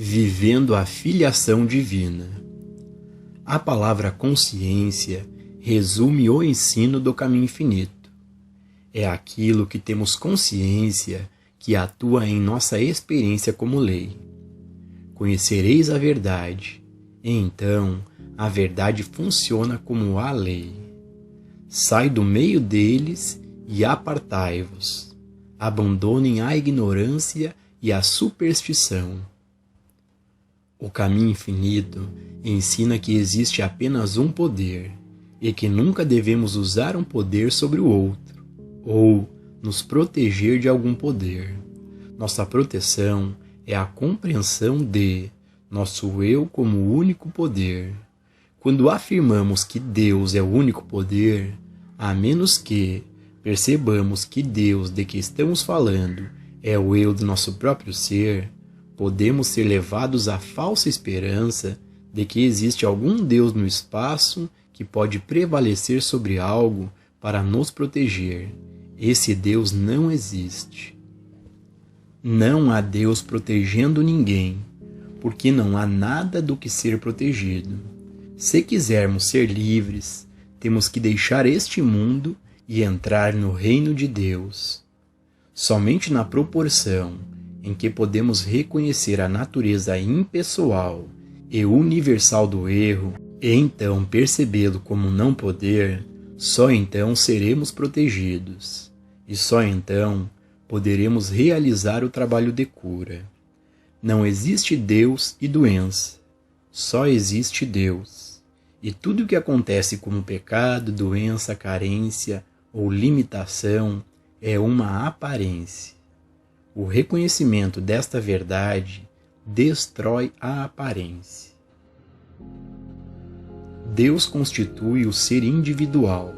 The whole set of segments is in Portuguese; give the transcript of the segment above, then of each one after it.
Vivendo a filiação divina. A palavra consciência resume o ensino do caminho infinito. É aquilo que temos consciência que atua em nossa experiência como lei. Conhecereis a verdade, e então a verdade funciona como a lei. Sai do meio deles e apartai-vos. Abandonem a ignorância e a superstição. O caminho infinito ensina que existe apenas um poder e que nunca devemos usar um poder sobre o outro, ou nos proteger de algum poder. Nossa proteção é a compreensão de nosso eu como o único poder. Quando afirmamos que Deus é o único poder, a menos que percebamos que Deus de que estamos falando é o eu do nosso próprio ser, podemos ser levados à falsa esperança de que existe algum Deus no espaço que pode prevalecer sobre algo para nos proteger. Esse Deus não existe. Não há Deus protegendo ninguém, porque não há nada do que ser protegido. Se quisermos ser livres, temos que deixar este mundo e entrar no reino de Deus. Somente na proporção em que podemos reconhecer a natureza impessoal e universal do erro, e então percebê-lo como não poder, só então seremos protegidos, e só então poderemos realizar o trabalho de cura. Não existe Deus e doença, só existe Deus. E tudo o que acontece como pecado, doença, carência ou limitação é uma aparência. O reconhecimento desta verdade destrói a aparência. Deus constitui o ser individual.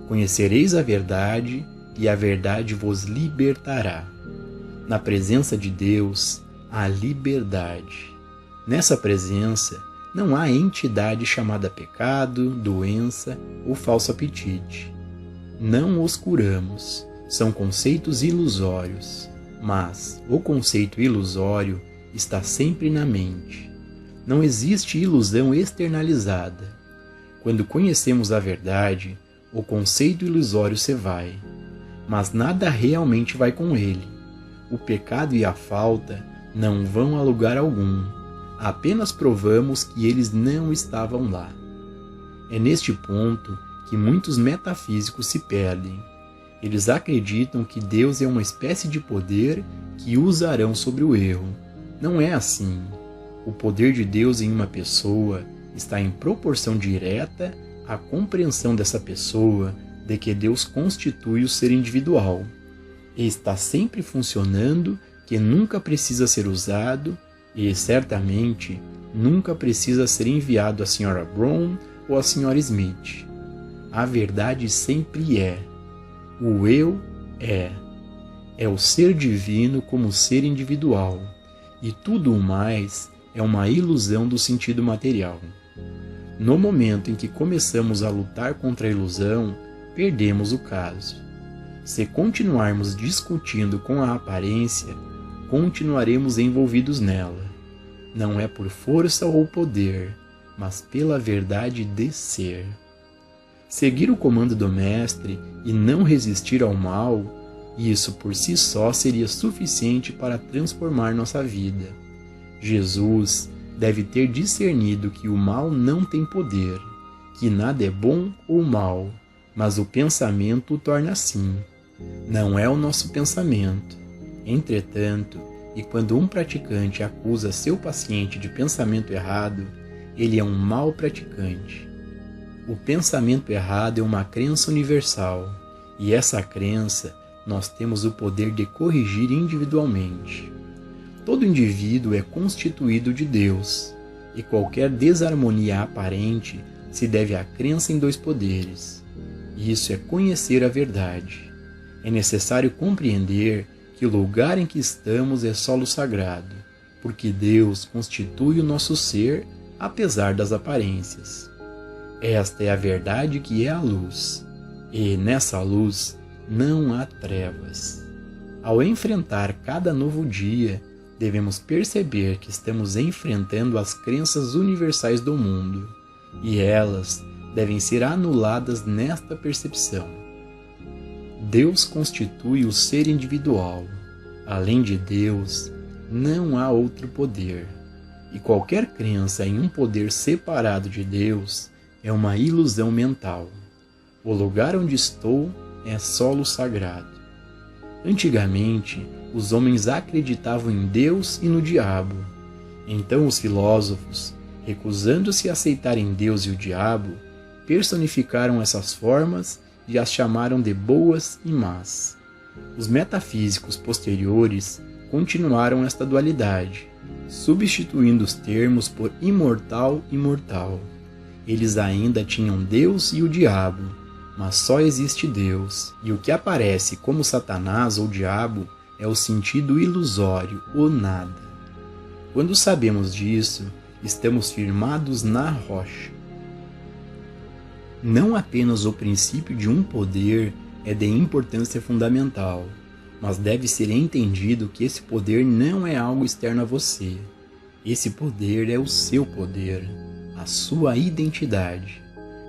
Conhecereis a verdade e a verdade vos libertará. Na presença de Deus, há liberdade. Nessa presença, não há entidade chamada pecado, doença ou falso apetite. Não os curamos, são conceitos ilusórios. Mas o conceito ilusório está sempre na mente. Não existe ilusão externalizada. Quando conhecemos a verdade, o conceito ilusório se vai, mas nada realmente vai com ele. O pecado e a falta não vão a lugar algum. Apenas provamos que eles não estavam lá. É neste ponto que muitos metafísicos se perdem. Eles acreditam que Deus é uma espécie de poder que usarão sobre o erro. Não é assim. O poder de Deus em uma pessoa está em proporção direta à compreensão dessa pessoa de que Deus constitui o ser individual. E está sempre funcionando, que nunca precisa ser usado e, certamente, nunca precisa ser enviado à Sra. Brown ou à Sra. Smith. A verdade sempre é. O eu é o ser divino como ser individual, e tudo o mais é uma ilusão do sentido material. No momento em que começamos a lutar contra a ilusão, perdemos o caso. Se continuarmos discutindo com a aparência, continuaremos envolvidos nela. Não é por força ou poder, mas pela verdade de ser. Seguir o comando do Mestre e não resistir ao mal, isso por si só seria suficiente para transformar nossa vida. Jesus deve ter discernido que o mal não tem poder, que nada é bom ou mal, mas o pensamento o torna assim. Não é o nosso pensamento. Entretanto, e quando um praticante acusa seu paciente de pensamento errado, ele é um mau praticante. O pensamento errado é uma crença universal, e essa crença nós temos o poder de corrigir individualmente. Todo indivíduo é constituído de Deus, e qualquer desarmonia aparente se deve à crença em dois poderes. Isso é conhecer a verdade. É necessário compreender que o lugar em que estamos é solo sagrado, porque Deus constitui o nosso ser apesar das aparências. Esta é a verdade que é a luz, e nessa luz não há trevas. Ao enfrentar cada novo dia, devemos perceber que estamos enfrentando as crenças universais do mundo, e elas devem ser anuladas nesta percepção. Deus constitui o ser individual. Além de Deus, não há outro poder. E qualquer crença em um poder separado de Deus é uma ilusão mental. O lugar onde estou é solo sagrado. Antigamente, os homens acreditavam em Deus e no diabo. Então os filósofos, recusando-se a aceitarem Deus e o diabo, personificaram essas formas e as chamaram de boas e más. Os metafísicos posteriores continuaram esta dualidade, substituindo os termos por imortal e mortal. Eles ainda tinham Deus e o diabo, mas só existe Deus, e o que aparece como Satanás ou diabo é o sentido ilusório, o nada. Quando sabemos disso, estamos firmados na rocha. Não apenas o princípio de um poder é de importância fundamental, mas deve ser entendido que esse poder não é algo externo a você. Esse poder é o seu poder, a sua identidade.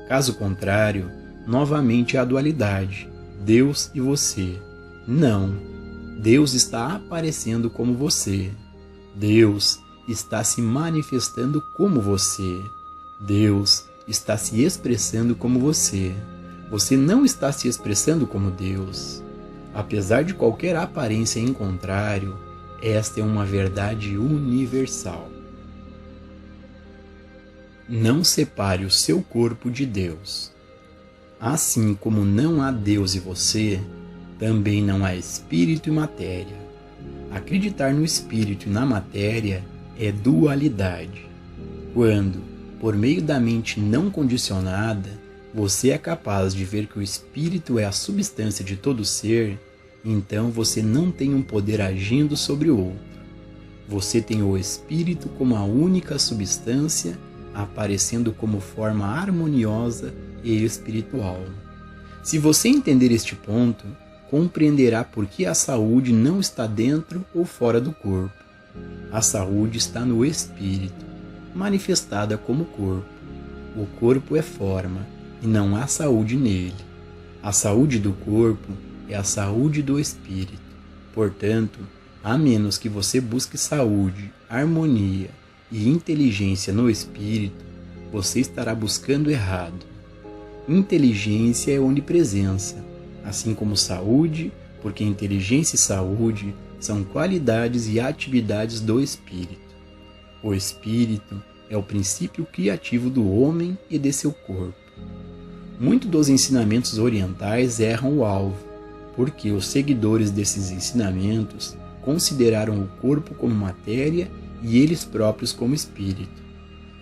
Caso contrário, novamente há a dualidade, Deus e você. Não, Deus está aparecendo como você. Deus está se manifestando como você. Deus está se expressando como você. Você não está se expressando como Deus. Apesar de qualquer aparência em contrário, esta é uma verdade universal. Não separe o seu corpo de Deus. Assim como não há Deus e você, também não há espírito e matéria. Acreditar no espírito e na matéria é dualidade. Quando, por meio da mente não condicionada, você é capaz de ver que o espírito é a substância de todo ser, então você não tem um poder agindo sobre o outro. Você tem o espírito como a única substância, aparecendo como forma harmoniosa e espiritual. Se você entender este ponto, compreenderá por que a saúde não está dentro ou fora do corpo. A saúde está no espírito, manifestada como corpo. O corpo é forma, e não há saúde nele. A saúde do corpo é a saúde do espírito. Portanto, a menos que você busque saúde, harmonia e inteligência no espírito, você estará buscando errado. Inteligência é onipresença, assim como saúde, porque inteligência e saúde são qualidades e atividades do espírito. O espírito é o princípio criativo do homem e de seu corpo. Muitos dos ensinamentos orientais erram o alvo, porque os seguidores desses ensinamentos consideraram o corpo como matéria e eles próprios como espírito.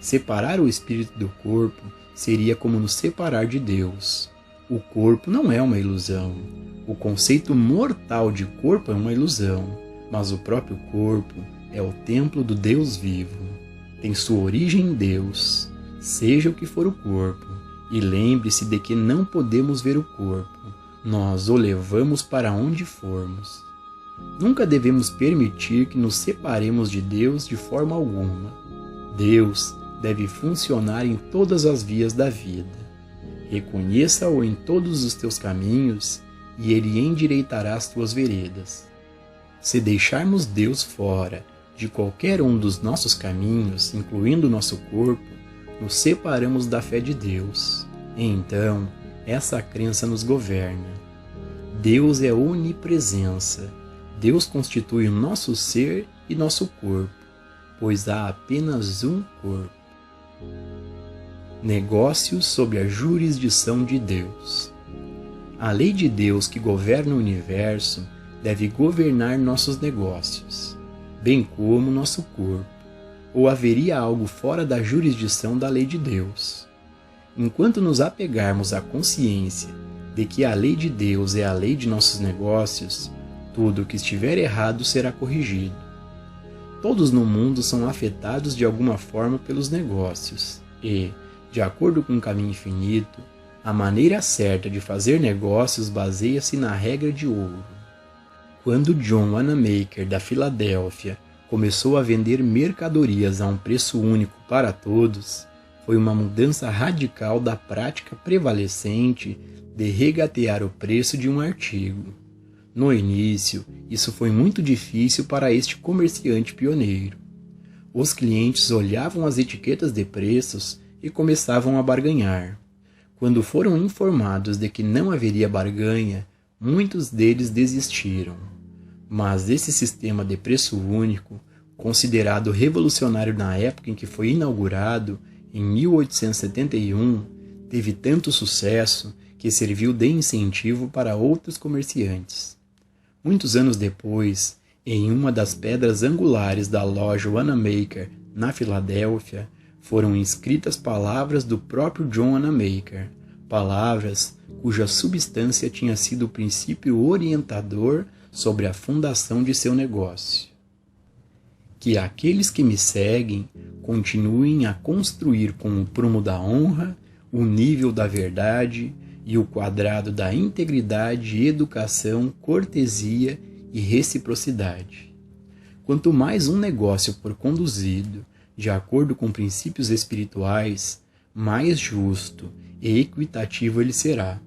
Separar o espírito do corpo seria como nos separar de Deus. O corpo não é uma ilusão. O conceito mortal de corpo é uma ilusão, mas o próprio corpo é o templo do Deus vivo. Tem sua origem em Deus, seja o que for o corpo. E lembre-se de que não podemos ver o corpo, nós o levamos para onde formos. Nunca devemos permitir que nos separemos de Deus de forma alguma. Deus deve funcionar em todas as vias da vida. Reconheça-o em todos os teus caminhos e ele endireitará as tuas veredas. Se deixarmos Deus fora de qualquer um dos nossos caminhos, incluindo nosso corpo, nos separamos da fé de Deus. Então, essa crença nos governa. Deus é onipresença. Deus constitui o nosso ser e nosso corpo, pois há apenas um corpo. Negócios sob a jurisdição de Deus. A lei de Deus que governa o universo deve governar nossos negócios, bem como nosso corpo. Ou haveria algo fora da jurisdição da lei de Deus? Enquanto nos apegarmos à consciência de que a lei de Deus é a lei de nossos negócios, tudo o que estiver errado será corrigido. Todos no mundo são afetados de alguma forma pelos negócios e, de acordo com o caminho infinito, a maneira certa de fazer negócios baseia-se na regra de ouro. Quando John Wanamaker da Filadélfia começou a vender mercadorias a um preço único para todos, foi uma mudança radical da prática prevalecente de regatear o preço de um artigo. No início, isso foi muito difícil para este comerciante pioneiro. Os clientes olhavam as etiquetas de preços e começavam a barganhar. Quando foram informados de que não haveria barganha, muitos deles desistiram. Mas esse sistema de preço único, considerado revolucionário na época em que foi inaugurado, em 1871, teve tanto sucesso que serviu de incentivo para outros comerciantes. Muitos anos depois, em uma das pedras angulares da loja Wanamaker, na Filadélfia, foram inscritas palavras do próprio John Wanamaker, palavras cuja substância tinha sido o princípio orientador sobre a fundação de seu negócio. Que aqueles que me seguem continuem a construir com o prumo da honra, o nível da verdade e o quadrado da integridade, educação, cortesia e reciprocidade. Quanto mais um negócio for conduzido de acordo com princípios espirituais, mais justo e equitativo ele será.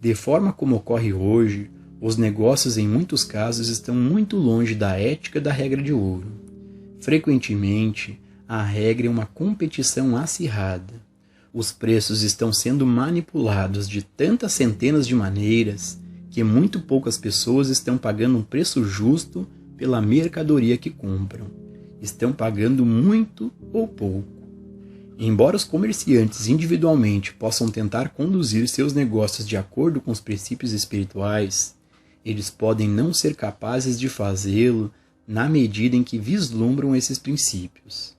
De forma como ocorre hoje, os negócios em muitos casos estão muito longe da ética da regra de ouro. Frequentemente, a regra é uma competição acirrada. Os preços estão sendo manipulados de tantas centenas de maneiras que muito poucas pessoas estão pagando um preço justo pela mercadoria que compram. Estão pagando muito ou pouco. Embora os comerciantes individualmente possam tentar conduzir seus negócios de acordo com os princípios espirituais, eles podem não ser capazes de fazê-lo na medida em que vislumbram esses princípios.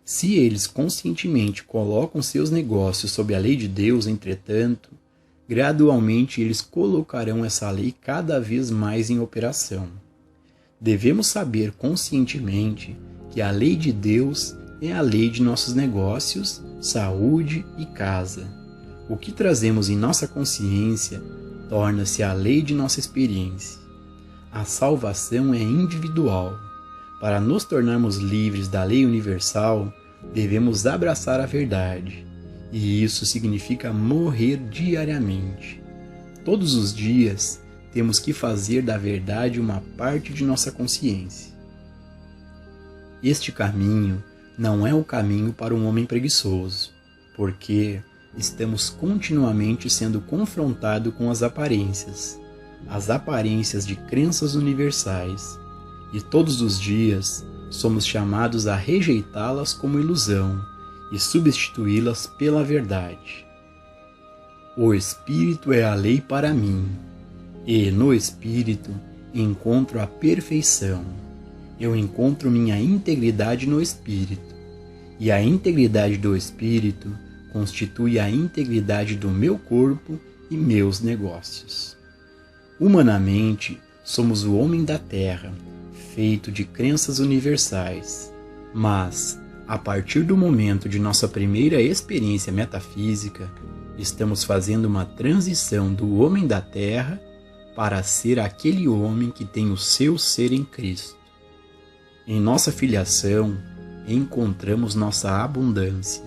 Se eles conscientemente colocam seus negócios sob a lei de Deus, entretanto, gradualmente eles colocarão essa lei cada vez mais em operação. Devemos saber conscientemente que a lei de Deus é a lei de nossos negócios, saúde e casa. O que trazemos em nossa consciência torna-se a lei de nossa experiência. A salvação é individual. Para nos tornarmos livres da lei universal, devemos abraçar a verdade. E isso significa morrer diariamente. Todos os dias, temos que fazer da verdade uma parte de nossa consciência. Este caminho não é o caminho para um homem preguiçoso, porque estamos continuamente sendo confrontados com as aparências de crenças universais, e todos os dias somos chamados a rejeitá-las como ilusão e substituí-las pela verdade. O Espírito é a lei para mim, e no Espírito encontro a perfeição. Eu encontro minha integridade no Espírito, e a integridade do Espírito constitui a integridade do meu corpo e meus negócios. Humanamente, somos o homem da terra, feito de crenças universais, mas, a partir do momento de nossa primeira experiência metafísica, estamos fazendo uma transição do homem da terra para ser aquele homem que tem o seu ser em Cristo. Em nossa filiação, encontramos nossa abundância.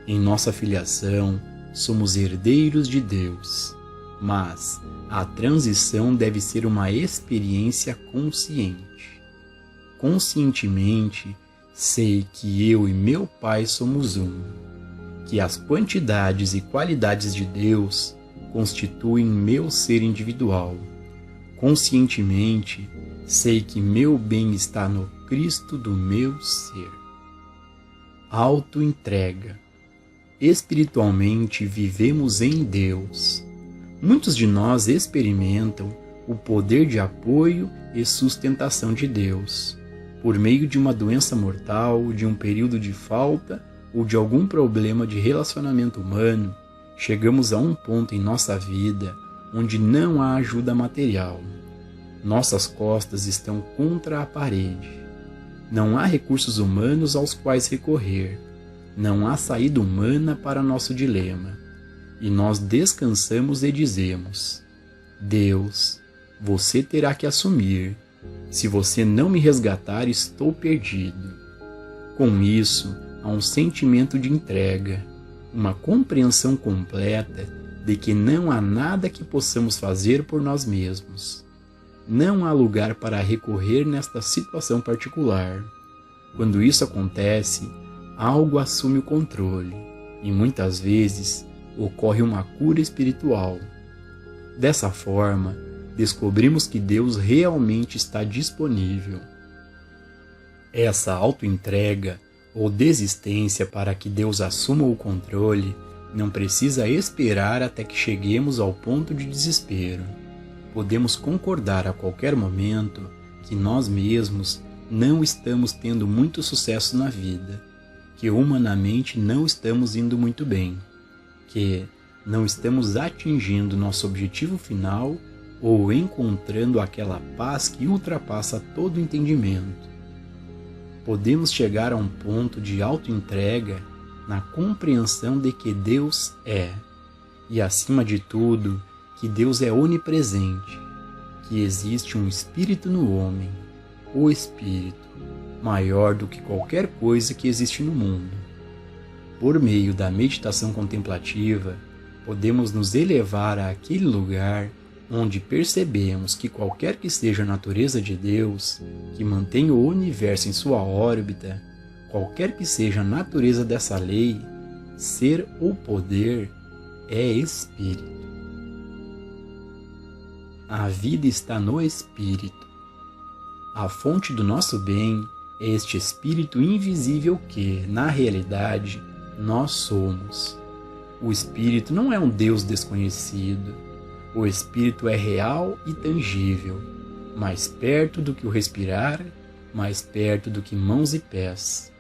Em nossa filiação, somos herdeiros de Deus. Mas a transição deve ser uma experiência consciente. Conscientemente, sei que eu e meu Pai somos um, que as quantidades e qualidades de Deus constituem meu ser individual. Conscientemente, sei que meu bem está no Cristo do meu ser. Auto-entrega. Espiritualmente vivemos em Deus. Muitos de nós experimentam o poder de apoio e sustentação de Deus, por meio de uma doença mortal, de um período de falta ou de algum problema de relacionamento humano. Chegamos a um ponto em nossa vida onde não há ajuda material. Nossas costas estão contra a parede. Não há recursos humanos aos quais recorrer. Não há saída humana para nosso dilema. E nós descansamos e dizemos: Deus, você terá que assumir, Se você não me resgatar, estou perdido. Com isso, há um sentimento de entrega, uma compreensão completa de que não há nada que possamos fazer por nós mesmos. Não há lugar para recorrer nesta situação particular. Quando isso acontece, algo assume o controle e muitas vezes ocorre uma cura espiritual. Dessa forma, descobrimos que Deus realmente está disponível. Essa autoentrega ou desistência para que Deus assuma o controle não precisa esperar até que cheguemos ao ponto de desespero. Podemos concordar a qualquer momento que nós mesmos não estamos tendo muito sucesso na vida, que humanamente não estamos indo muito bem, que não estamos atingindo nosso objetivo final ou encontrando aquela paz que ultrapassa todo entendimento. Podemos chegar a um ponto de autoentrega na compreensão de que Deus é, e acima de tudo, que Deus é onipresente, que existe um Espírito no homem, o Espírito, maior do que qualquer coisa que existe no mundo. Por meio da meditação contemplativa, podemos nos elevar àquele lugar onde percebemos que qualquer que seja a natureza de Deus, que mantém o universo em sua órbita, qualquer que seja a natureza dessa lei, ser ou poder, é Espírito. A vida está no Espírito. A fonte do nosso bem é este Espírito invisível que, na realidade, nós somos. O Espírito não é um Deus desconhecido. O Espírito é real e tangível, mais perto do que o respirar, mais perto do que mãos e pés.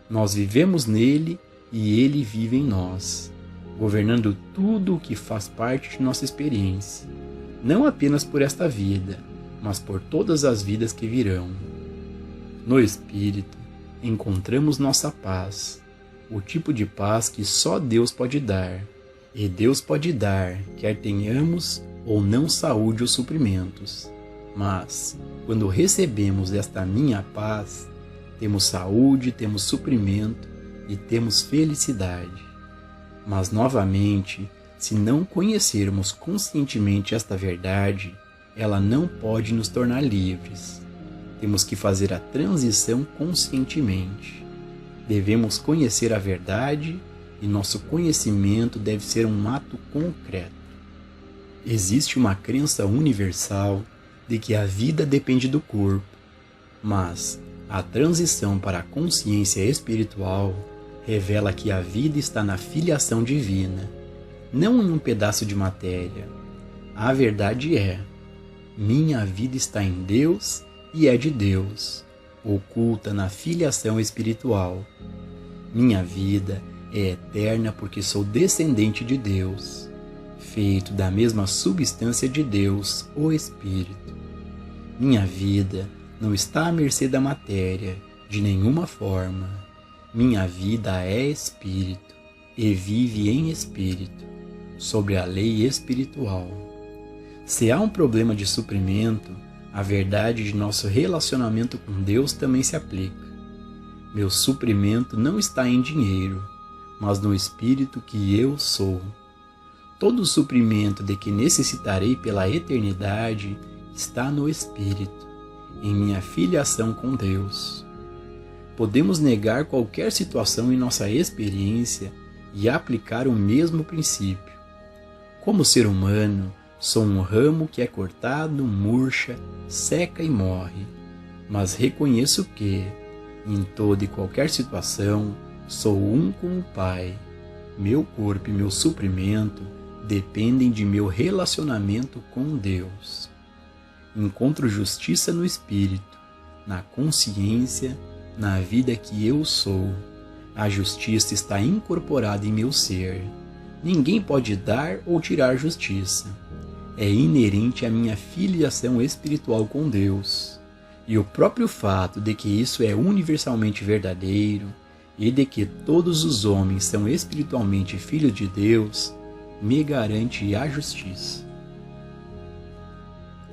Nós vivemos nele e ele vive em nós, governando tudo o que faz parte de nossa experiência, não apenas por esta vida, mas por todas as vidas que virão. No Espírito, encontramos nossa paz, o tipo de paz que só Deus pode dar. E Deus pode dar, quer tenhamos ou não saúde ou suprimentos. Mas, quando recebemos esta minha paz, temos saúde, temos suprimento e temos felicidade. Mas, novamente, se não conhecermos conscientemente esta verdade, ela não pode nos tornar livres. Temos que fazer a transição conscientemente. Devemos conhecer a verdade e nosso conhecimento deve ser um ato concreto. Existe uma crença universal de que a vida depende do corpo, mas a transição para a consciência espiritual revela que a vida está na filiação divina, não em um pedaço de matéria. A verdade é: minha vida está em Deus e é de Deus, oculta na filiação espiritual. Minha vida é eterna porque sou descendente de Deus, feito da mesma substância de Deus, o Espírito. Minha vida não está à mercê da matéria, de nenhuma forma. Minha vida é Espírito e vive em Espírito, sobre a lei espiritual. Se há um problema de suprimento, a verdade de nosso relacionamento com Deus também se aplica. Meu suprimento não está em dinheiro, mas no Espírito que eu sou. Todo o suprimento de que necessitarei pela eternidade está no Espírito, em minha filiação com Deus. Podemos negar qualquer situação em nossa experiência e aplicar o mesmo princípio. Como ser humano, sou um ramo que é cortado, murcha, seca e morre, mas reconheço que, em toda e qualquer situação, sou um com o Pai. Meu corpo e meu suprimento dependem de meu relacionamento com Deus. Encontro justiça no Espírito, na consciência, na vida que eu sou. A justiça está incorporada em meu ser. Ninguém pode dar ou tirar justiça. É inerente à minha filiação espiritual com Deus. E o próprio fato de que isso é universalmente verdadeiro e de que todos os homens são espiritualmente filhos de Deus me garante a justiça.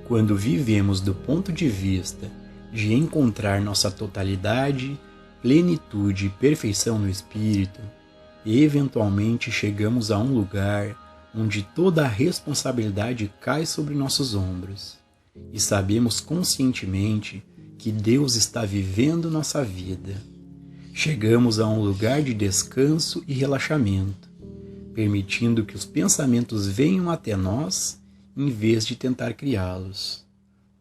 Quando vivemos do ponto de vista de encontrar nossa totalidade, plenitude e perfeição no Espírito, eventualmente chegamos a um lugar onde toda a responsabilidade cai sobre nossos ombros e sabemos conscientemente que Deus está vivendo nossa vida. Chegamos a um lugar de descanso e relaxamento, permitindo que os pensamentos venham até nós em vez de tentar criá-los.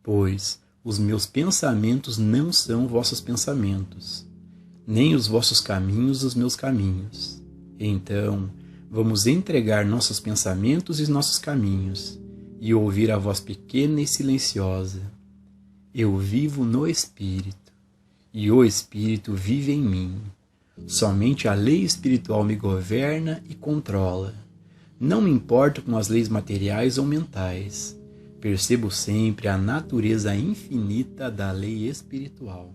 Pois os meus pensamentos não são vossos pensamentos, nem os vossos caminhos os meus caminhos. Então, vamos entregar nossos pensamentos e nossos caminhos e ouvir a voz pequena e silenciosa. Eu vivo no Espírito, e o Espírito vive em mim. Somente a lei espiritual me governa e controla. Não me importo com as leis materiais ou mentais. Percebo sempre a natureza infinita da lei espiritual.